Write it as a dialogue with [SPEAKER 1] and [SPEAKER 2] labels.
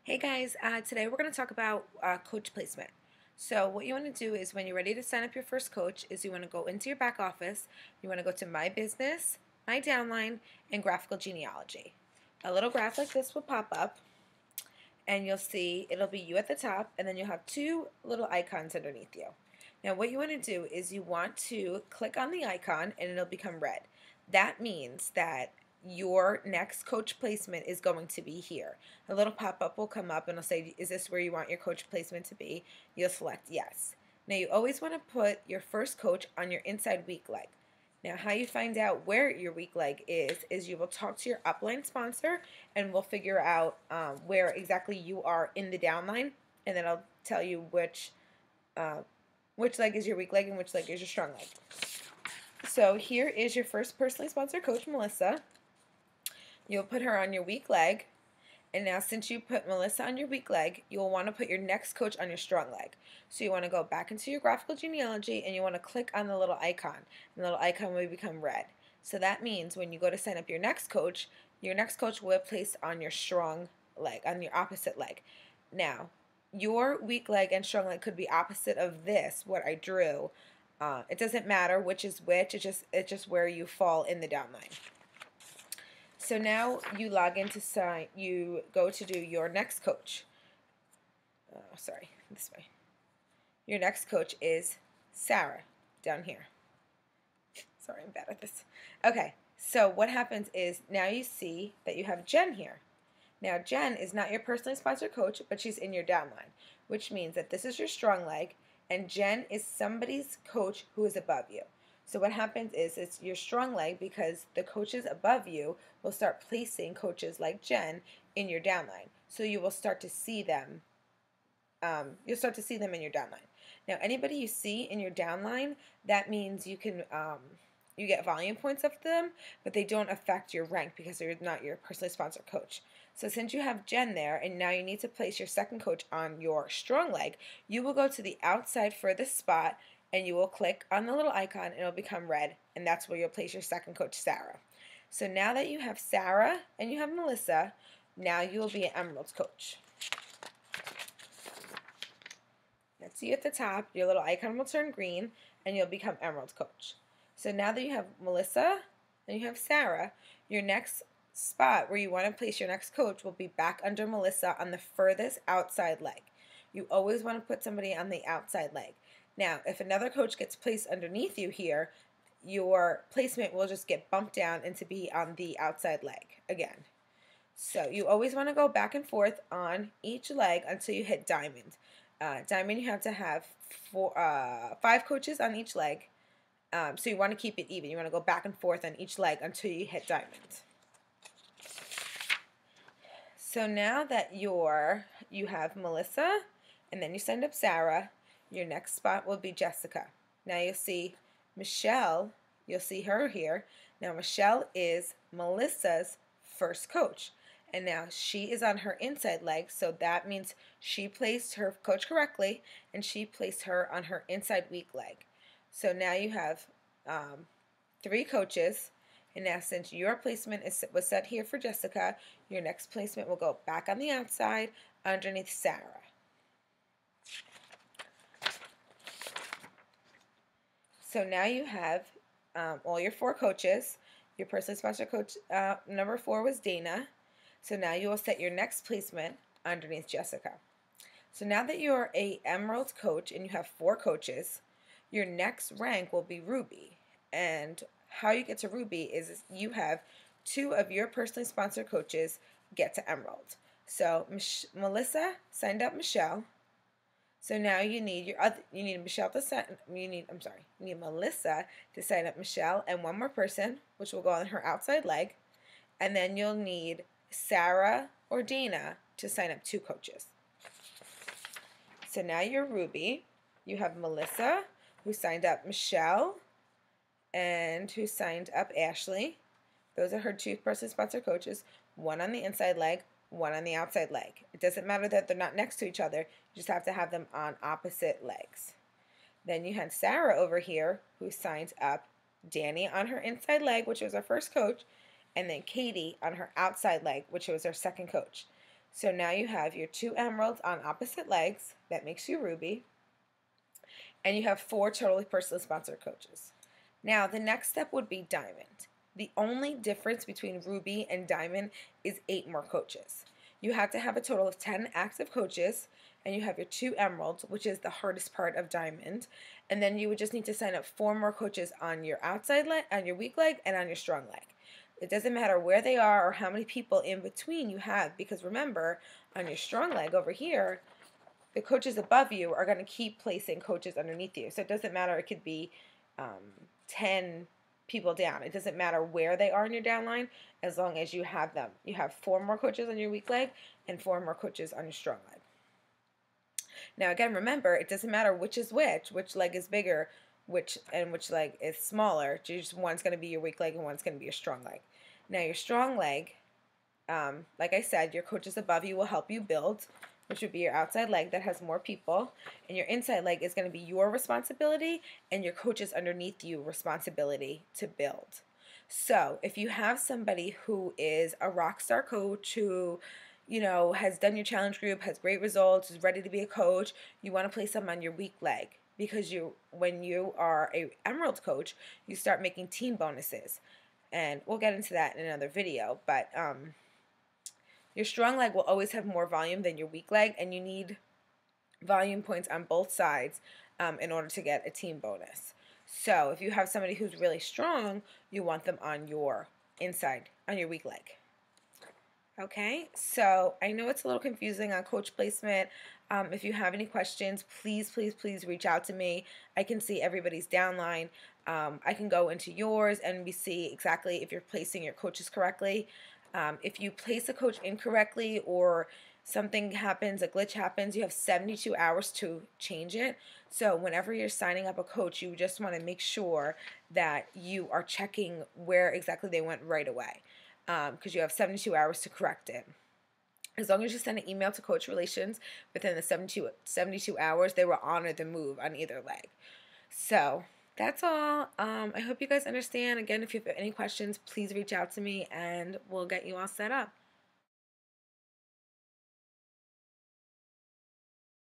[SPEAKER 1] Hey guys, today we're going to talk about coach placement. So what you want to do is when you're ready to sign up your first coach is you want to go into your back office, you want to go to My Business, My Downline, and Graphical Genealogy. A little graph like this will pop up and you'll see it'll be you at the top and then you'll have two little icons underneath you. Now what you want to do is you want to click on the icon and it'll become red. That means that your next coach placement is going to be here. A little pop-up will come up and it'll say, is this where you want your coach placement to be? You'll select yes. Now you always want to put your first coach on your inside weak leg. Now how you find out where your weak leg is you will talk to your upline sponsor and we'll figure out where exactly you are in the downline, and then I'll tell you which leg is your weak leg and which leg is your strong leg. So here is your first personally sponsored coach, Melissa. You'll put her on your weak leg. And now since you put Melissa on your weak leg, you'll want to put your next coach on your strong leg. So you want to go back into your graphical genealogy and you want to click on the little icon. And the little icon will become red. So that means when you go to sign up your next coach will be placed on your strong leg, on your opposite leg. Now, your weak leg and strong leg could be opposite of this, what I drew. It doesn't matter which is which, it's just where you fall in the downline. So now you log in to sign, you go to do your next coach. This way. Your next coach is Sarah, down here. Sorry, I'm bad at this. Okay, so what happens is now you see that you have Jen here. Now Jen is not your personally sponsored coach, but she's in your downline, which means that this is your strong leg, and Jen is somebody's coach who is above you. So what happens is it's your strong leg because the coaches above you will start placing coaches like Jen in your downline. So you will start to see them. You'll start to see them in your downline. Now anybody you see in your downline, that means you can you get volume points of them, but they don't affect your rank because they're not your personally sponsored coach. So since you have Jen there and now you need to place your second coach on your strong leg, you will go to the outside furthest spot and you will click on the little icon and it'll become red, and that's where you'll place your second coach, Sarah. So now that you have Sarah and you have Melissa, now you will be an Emerald coach. That's you at the top. Your little icon will turn green and you'll become Emerald coach. So now that you have Melissa and you have Sarah, your next spot where you want to place your next coach will be back under Melissa on the furthest outside leg. You always want to put somebody on the outside leg. Now, if another coach gets placed underneath you here, your placement will just get bumped down and to be on the outside leg again. So you always want to go back and forth on each leg until you hit diamond. Diamond, you have to have 5 coaches on each leg. So you want to keep it even. You want to go back and forth on each leg until you hit diamond. So now that you have Melissa and then you signed up Sarah, your next spot will be Jessica. Now you'll see Michelle, you'll see her here. Now Michelle is Melissa's first coach. And now she is on her inside leg, so that means she placed her coach correctly and she placed her on her inside weak leg. So now you have 3 coaches. And now since your placement was set here for Jessica, your next placement will go back on the outside underneath Sarah. So now you have all your 4 coaches. Your personally sponsored coach number 4 was Dana. So now you will set your next placement underneath Jessica. So now that you're a Emerald coach and you have 4 coaches, your next rank will be Ruby. And how you get to Ruby is you have 2 of your personally sponsored coaches get to Emerald. So Melissa signed up Michelle. So now you need Melissa to sign up Michelle and 1 more person, which will go on her outside leg, and then you'll need Sarah or Dana to sign up 2 coaches. So now you're Ruby. You have Melissa, who signed up Michelle, and who signed up Ashley. Those are her 2 personally sponsored coaches, 1 on the inside leg, 1 on the outside leg. It doesn't matter that they're not next to each other, you just have to have them on opposite legs. Then you had Sarah over here who signed up Danny on her inside leg, which was our first coach, and then Katie on her outside leg, which was our second coach. So now you have your 2 emeralds on opposite legs. That makes you ruby. And you have 4 totally personally sponsored coaches. Now, the next step would be diamond. The only difference between ruby and diamond is 8 more coaches. You have to have a total of 10 active coaches, and you have your 2 emeralds, which is the hardest part of diamond. And then you would just need to sign up 4 more coaches on your outside leg, on your weak leg, and on your strong leg. It doesn't matter where they are or how many people in between you have, because remember, on your strong leg over here, the coaches above you are going to keep placing coaches underneath you. So it doesn't matter. It could be 10 people down. It doesn't matter where they are in your downline as long as you have them. You have 4 more coaches on your weak leg and 4 more coaches on your strong leg. Now again, remember, it doesn't matter which is which leg is bigger, which leg is smaller. Just one's going to be your weak leg and one's going to be your strong leg. Now your strong leg, like I said, your coaches above you will help you build, which would be your outside leg that has more people, and your inside leg is going to be your responsibility and your coaches underneath you responsibility to build. So if you have somebody who is a rock star coach who, you know, has done your challenge group, has great results, is ready to be a coach, you want to place them on your weak leg, because when you are a emerald coach, you start making team bonuses, and we'll get into that in another video. But your strong leg will always have more volume than your weak leg, and you need volume points on both sides in order to get a team bonus. So if you have somebody who's really strong, you want them on your inside, on your weak leg. Okay, so I know it's a little confusing on coach placement. If you have any questions, please reach out to me. I can see everybody's downline. I can go into yours and we see exactly if you're placing your coaches correctly. If you place a coach incorrectly or something happens, a glitch happens, you have 72 hours to change it. So whenever you're signing up a coach, you just want to make sure that you are checking where exactly they went right away, because you have 72 hours to correct it. As long as you send an email to Coach Relations within the 72 hours, they will honor the move on either leg. So that's all. I hope you guys understand. Again, if you have any questions, please reach out to me and we'll get you all set up.